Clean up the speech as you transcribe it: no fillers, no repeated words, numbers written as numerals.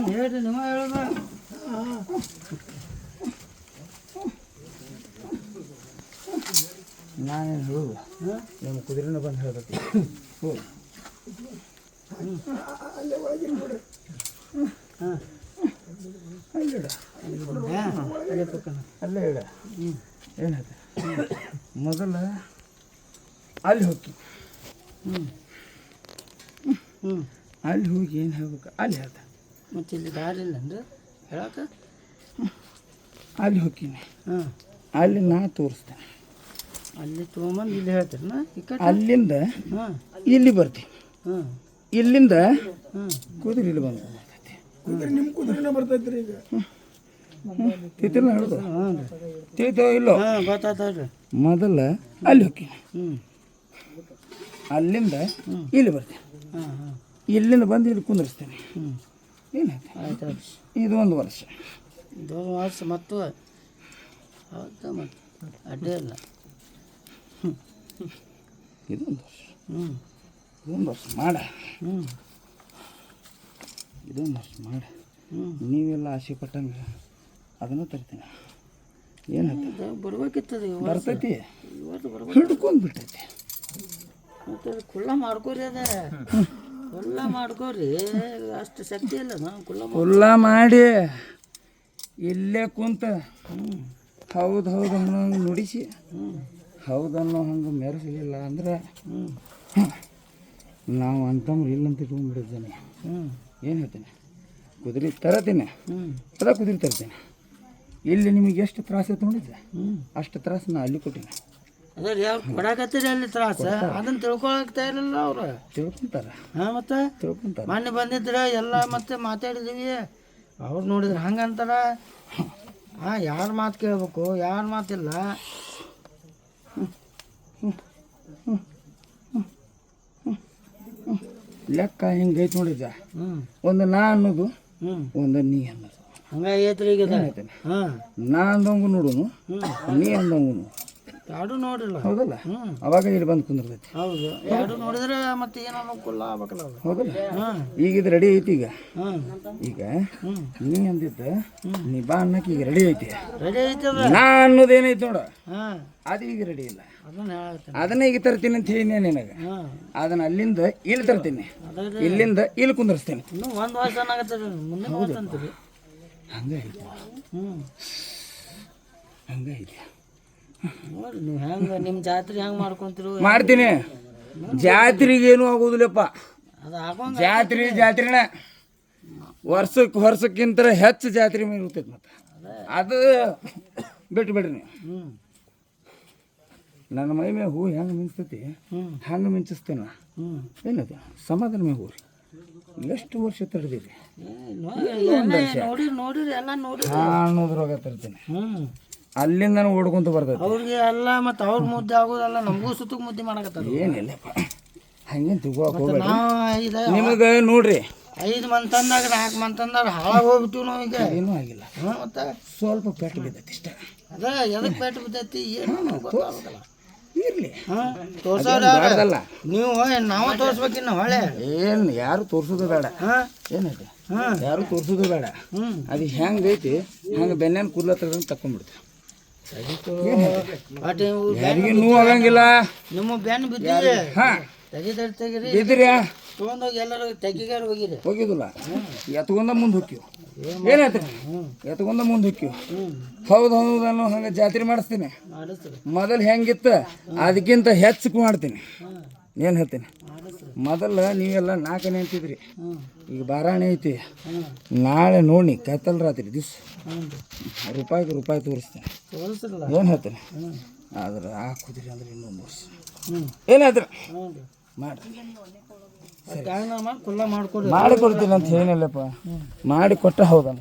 ಹೇಳ್ರಿ ನಿಮ್ಮ ಹೇಳೋದು ನಾನೇನು ಹೇಳುದು ನಿಮ್ಮ ಕುದುರೆನ ಬಂದು ಹೇಳ್ಬೇಕು ಹೋಗಿ ಅಲ್ಲೇ ಒಳಗಿನ ಬಿಡ್ರಿ ಹಾಂ ಅಲ್ಲಿಡ ಅಲ್ಲೇ ಇಡ ಏನಾಯ್ತು ಮೊದಲ ಅಲ್ಲಿ ಹೋಗಿ ಅಲ್ಲಿ ಹೋಗಿ ಏನು ಹೇಳ್ಬೇಕು ಅಲ್ಲಿ ಹೇಳ್ದ ಮತ್ತು ಇಲ್ಲಿ ದಾರಿ ಇಲ್ಲ ಅಂದ್ರೆ ಹೇಳಕ್ಕೆ ಅಲ್ಲಿ ಹೋಗ್ತೀನಿ ಅಲ್ಲಿ ನಾ ತೋರಿಸ್ತೇನೆ ಅಲ್ಲಿ ತೊಗೊಂಬಂದು ಇಲ್ಲಿ ಹೇಳ್ತೀರಿ ನಾ ಅಲ್ಲಿಂದ ಇಲ್ಲಿ ಬರ್ತೀನಿ ಇಲ್ಲಿಂದ ಕುದುರೆ ಇಲ್ಲಿ ಬಂದು ನಿಮ್ಮ ಕುದುರೆನ ಬರ್ತೈತಿ ರೀ ಈಗ ತಿತ್ತಿಲ್ಲ ಹೇಳೋದು ತಿಳ್ತೋ ಇಲ್ಲೋ ಗೊತ್ತಾಯ್ತು ಮೊದಲ ಅಲ್ಲಿ ಹೋಗ್ತೀನಿ ಅಲ್ಲಿಂದ ಇಲ್ಲಿ ಬರ್ತೀನಿ ಇಲ್ಲಿಂದ ಬಂದು ಇಲ್ಲಿ ಕುಂದಿರಿಸ್ತೇನೆ ಏನಾಯ್ತು ಆಯ್ತು ಇದು ಒಂದು ವರ್ಷ ಮತ್ತು ಹೌದಾ ಮತ್ತು ಅಡ್ಡೇ ಇಲ್ಲ ಇದೊಂದು ವರ್ಷ ಇದೊಂದು ವರ್ಷ ಮಾಡ ಇದೊಂದು ವರ್ಷ ಮಾಡ ನೀವೆಲ್ಲ ಆಸೆ ಪಟ್ಟಂಗೆ ಅದನ್ನು ತರ್ತೀನಿ ಏನಾಯ್ತು ಬರ್ಬೇಕಿತ್ತದ ಬರ್ತೈತಿ ಹಿಡ್ಕೊಂಡು ಬಿಟ್ಟೈತಿ ಮತ್ತು ಕುಳ್ಳ ಮಾಡ್ಕೋರಿ ಅದ ಕುಳ್ಳ ಮಾಡ್ಕೋರಿ ಅಷ್ಟು ಶಕ್ತಿ ಇಲ್ಲ ನಾವು ಕುಳ್ಳ ಮಾಡಿ ಇಲ್ಲೇ ಕುಂತ ಹೌದು ಹೌದು ಅನ್ನೋ ಹಂಗೆ ನುಡಿಸಿ ಹೌದು ಅನ್ನೋ ಹಂಗೆ ಮೆರೆಸಲಿಲ್ಲ ಅಂದ್ರೆ ನಾವು ಅಂತಂದ್ರೆ ಇಲ್ಲಂತ ಇಟ್ಕೊಂಡ್ಬಿಟ್ಟಿದ್ದೇನೆ ಏನು ಹೇಳ್ತೀನಿ ಕುದುರೆ ತರತೀನಿ ಅದ ಕುದುರೆ ತರ್ತೀನಿ ಇಲ್ಲಿ ನಿಮಗೆ ಎಷ್ಟು ತ್ರಾಸ ಐತೆ ನೋಡಿದ್ರೆ ಅಷ್ಟು ತ್ರಾಸು ನಾ ಅಲ್ಲಿ ಕೊಟ್ಟಿನಿ ಅದೇ ಯಾವ ಕೊಡಾಕತ್ತೀರಿ ಅಲ್ಲಿ ತ್ರಾಸ ಅದನ್ನು ತಿಳ್ಕೊಳಕ್ತಾ ಇರಲಿಲ್ಲ ಅವ್ರು ತಿಳ್ಕೊಂತಾರೆ ಹಾಂ ಮತ್ತೆ ತಿಳ್ಕೊಂತಾರೆ ಮೊನ್ನೆ ಬಂದಿದ್ರೆ ಎಲ್ಲ ಮತ್ತೆ ಮಾತಾಡಿದ್ದೀವಿ ಅವ್ರು ನೋಡಿದ್ರೆ ಹಂಗೆ ಅಂತಾರೆ ಹಾಂ ಯಾರ ಮಾತು ಕೇಳಬೇಕು ಯಾರ ಮಾತಿಲ್ಲ ಲೆಕ್ಕ ಹಿಂಗೈತೆ ನೋಡಿದ್ದ ಒಂದು ನಾ ಅನ್ನೋದು ಒಂದು ನೀ ಅನ್ನೋದು ಹಂಗಾಗೈತ್ರಿ ಈಗ ನಾ ಅಂದಂಗು ನೋಡುನು ನೀ ಅಂದಂಗು ಎರಡು ನೋಡಿಲ್ಲ ಹೌದಲ್ಲ ಅವಾಗ ಇಲ್ಲಿ ಬಂದು ಕುಂದಿರ್ತೈತಿ ಹೌದು ಎರಡು ನೋಡಿದ್ರೆ ಮತ್ತೆ ಏನೋ ಅನುಕೂಲ ಆಗ್ಬೇಕಲ್ಲ ಹೌದಲ್ಲ ಈಗ ಇದು ರೆಡಿ ಐತಿ ಈಗ ನೀ ಅಂದಿದ್ದ ನೀ ಬಾ ಅನ್ನಕ್ಕೆ ಈಗ ರೆಡಿ ಐತಿ ನಾ ಅನ್ನೋದೇನೈತಿ ನೋಡು ಅದು ಈಗ ರೆಡಿ ಇಲ್ಲ ಅದನ್ನ ಈಗ ತರ್ತೀನಿ ಅಂತ ಹೇಳಿ ನಿನಗೆ ಅದನ್ನ ಅಲ್ಲಿಂದ ಇಲ್ಲಿ ತರ್ತೀನಿ ಇಲ್ಲಿಂದ ಇಲ್ಲಿ ಕುಂದರ್ಸ್ತೀನಿ ಒಂದು ವರ್ಷ ಹಂಗೈತಿ ಹಂಗೈತಿ ನೋಡಿ ನೀವು ಹೆಂಗೆ ನಿಮ್ಮ ಜಾತ್ರೆ ಹೆಂಗೆ ಮಾಡ್ಕೊಂತೀರು ಮಾಡ್ತೀನಿ ಜಾತ್ರೆಗೇನು ಆಗೋದಿಲ್ಲಪ್ಪ ಜಾತ್ರೆನ ವರ್ಷಕ್ಕಿಂತ ಹೆಚ್ಚು ಜಾತ್ರೆ ಮೇಲೆ ಇರ್ತೈತೆ ಮತ್ತೆ ಅದು ಬಿಟ್ಬಿಡ್ರಿ ನೀವು ನನ್ನ ಮೈ ಮೇಲೆ ಹೂ ಹೆಂಗೆ ಮಿಂಚ್ತೈತಿ ಹಂಗೆ ಮಿಂಚಿಸ್ತೇನೆ ಏನದು ಸಮಾಧಾನ ಮೇಲೆ ಹೂ ರೀ ಎಷ್ಟು ವರ್ಷ ತಡೆದಿರಿ ಅನ್ನೋದ್ರಾಗ ತರ್ತೀನಿ ಅಲ್ಲಿಂದ ನಾನು ಓಡ್ಕೊಂತ ಬರ್ತೈತೆ ಅವ್ರಿಗೆ ಎಲ್ಲ ಮತ್ತು ಅವ್ರ ಮುದ್ದೆ ಆಗೋದಲ್ಲ ನಮಗೂ ಸುತ್ತಕ್ಕೆ ಮುದ್ದೆ ಮಾಡಕತ್ತಾರ ಏನಿಲ್ಲಪ್ಪ ಹಂಗೇನು ತಿಳ್ಕೊಳಕ್ಕೆ ಹೋಗ್ಬೇಡ ನಿಮಗೆ ನೋಡ್ರಿ 5 ಮಂತ್ ತಂದಾಗ 4 ಮಂತ್ ತಂದಾಗ ಹಾಳಾಗಿ ಹೋಗ್ಬಿಟ್ಟಿವಿ ನಾವು ಈಗ ಏನೂ ಆಗಿಲ್ಲ ಮತ್ತು ಸ್ವಲ್ಪ ಪೆಟ್ಟು ಬಿದ್ದೈತಿ ಇಷ್ಟ ಅದೇ ಎದಕ್ಕೆ ಪೆಟ್ಟು ಬಿದ್ದೈತಿ ಏನು ಗೊತ್ತಾಗಲ್ಲ ಇರಲಿ ತೋರ್ಸೋದಲ್ಲ ನೀವು ನಾವು ತೋರ್ಸ್ಬೇಕಿನ್ನ ಹೊಳೆ ಏನು ಯಾರು ತೋರ್ಸೋದು ಬೇಡ ಏನೈತಿ ಯಾರು ತೋರ್ಸೋದು ಬೇಡ ಅದು ಹೆಂಗೈತಿ ಹಂಗೆ ಬೆನ್ನೇನು ಕೂದಲ ತೆಗೆದು ತಕೊಂಡ್ಬಿಡ್ತೀವಿ ಯಾರಿಗೆ ನೋವು ಆಗಂಗಿಲ್ಲ ನಿಮ್ಮ ಬೆನ್ನು ಬಿದ್ದಿರಿ ಹಾಂ ತೆಗಿದ್ರಿ ತೊಗೊಂಡೋಗಿ ಎಲ್ಲರೂ ತೆಗಿಗಾರ ಹೋಗಿರಿ ಹೋಗಿದಿಲ್ಲ ಎತ್ಕೊಂಡ ಮುಂದೆ ಹೊಕ್ಕಿವು ಏನಾಯ್ತು ಎತ್ಕೊಂಡ ಮುಂದೆ ಹೊಕ್ಕಿವು ಹೌದು ಹೌದು ಅನ್ನೋ ಹಂಗೆ ಜಾತ್ರೆ ಮಾಡಿಸ್ತೀನಿ ಮೊದಲು ಹೆಂಗಿತ್ತು ಅದಕ್ಕಿಂತ ಹೆಚ್ಚು ಮಾಡ್ತೀನಿ ಏನು ಹೇಳ್ತೀನಿ ಮೊದಲು ನೀವೆಲ್ಲ 4 ಅಂತಿದ್ರಿ ಈಗ 12 ಐತಿ ನಾಳೆ ನೋಡಿ ಕತ್ತಲ್ ರಾತ್ರಿ ದಿವ್ಸ ರೂಪಾಯಿ ತೋರಿಸ್ತೀನಿ ಏನು ಹೇಳ್ತೀನಿ ಆದ್ರೆ ಹಾಕುದ್ರಿ ಅಂದ್ರೆ ಇನ್ನೊಂದು ವರ್ಷ ಏನಾದ್ರು ಮಾಡಿ ಕೊಡ್ತೀನಿ ಅಂತ ಏನಿಲ್ಲಪ್ಪ ಮಾಡಿ ಕೊಟ್ಟ ಹೌದಲ್ಲ